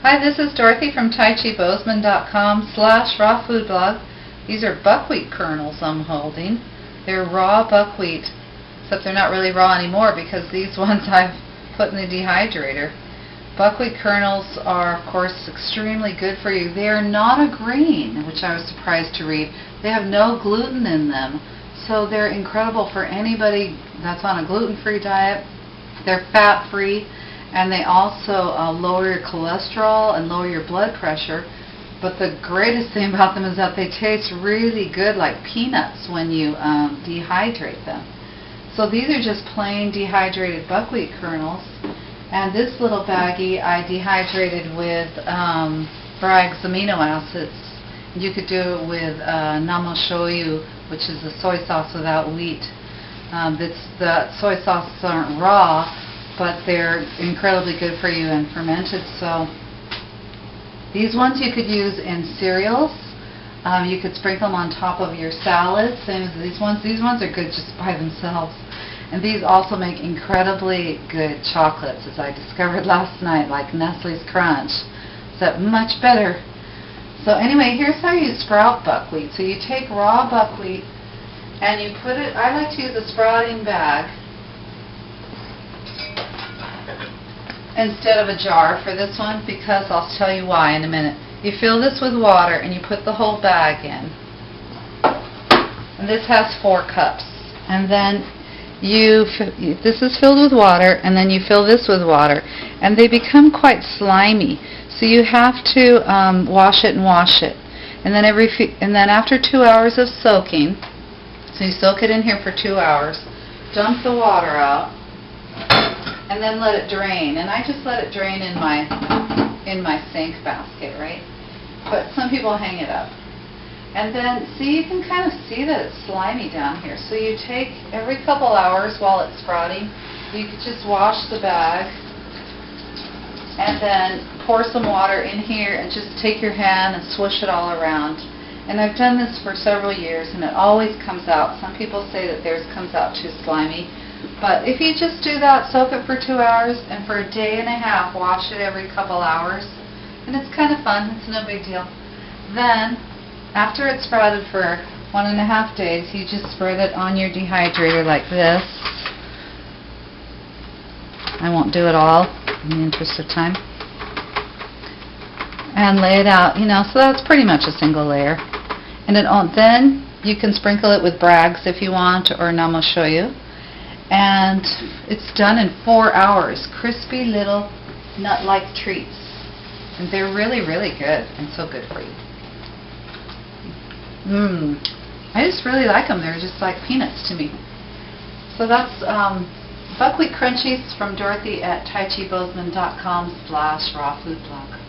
Hi, this is Dorothy from taichibosman.com/rawfoodblog. These are buckwheat kernels I'm holding. They're raw buckwheat, except they're not really raw anymore because these ones I've put in the dehydrator. Buckwheat kernels are, of course, extremely good for you. They are not a grain, which I was surprised to read. They have no gluten in them, so they're incredible for anybody that's on a gluten-free diet. They're fat-free, and they also lower your cholesterol and lower your blood pressure. But the greatest thing about them is that they taste really good like peanuts when you dehydrate them. So these are just plain dehydrated buckwheat kernels. And this little baggie I dehydrated with Bragg's amino acids. You could do it with namashoyu, which is the soy sauce without wheat. The soy sauces aren't raw, but they're incredibly good for you and fermented. So these ones you could use in cereals. You could sprinkle them on top of your salad, same as these ones. These ones are good just by themselves. And these also make incredibly good chocolates, as I discovered last night, like Nestle's Crunch. So much better. So anyway, here's how you sprout buckwheat. So you take raw buckwheat and you put it, I like to use a sprouting bag instead of a jar for this one, because I'll tell you why in a minute. You fill this with water and you put the whole bag in. And this has 4 cups. And then this is filled with water, and then you fill this with water. And they become quite slimy. So you have to wash it and wash it. And then after 2 hours of soaking, so you soak it in here for 2 hours, dump the water out, and then let it drain. And I just let it drain in my sink basket, right? But some people hang it up. And then, see, you can kind of see that it's slimy down here. So you take every couple hours while it's sprouting, you could just wash the bag and then pour some water in here and just take your hand and swish it all around. And I've done this for several years and it always comes out. Some people say that theirs comes out too slimy. But if you just do that, soak it for 2 hours, and for a day and a half, wash it every couple hours. And it's kind of fun. It's no big deal. Then, after it's sprouted for 1.5 days, you just spread it on your dehydrator like this. I won't do it all in the interest of time. And lay it out, so that's pretty much a single layer. And then you can sprinkle it with Bragg's if you want, or namashoyu. And it's done in 4 hours. Crispy little nut-like treats. And they're really, really good and so good for you. I just really like them. They're just like peanuts to me. So that's buckwheat crunchies from Dorothy at taichibosman.com/rawfoodblog.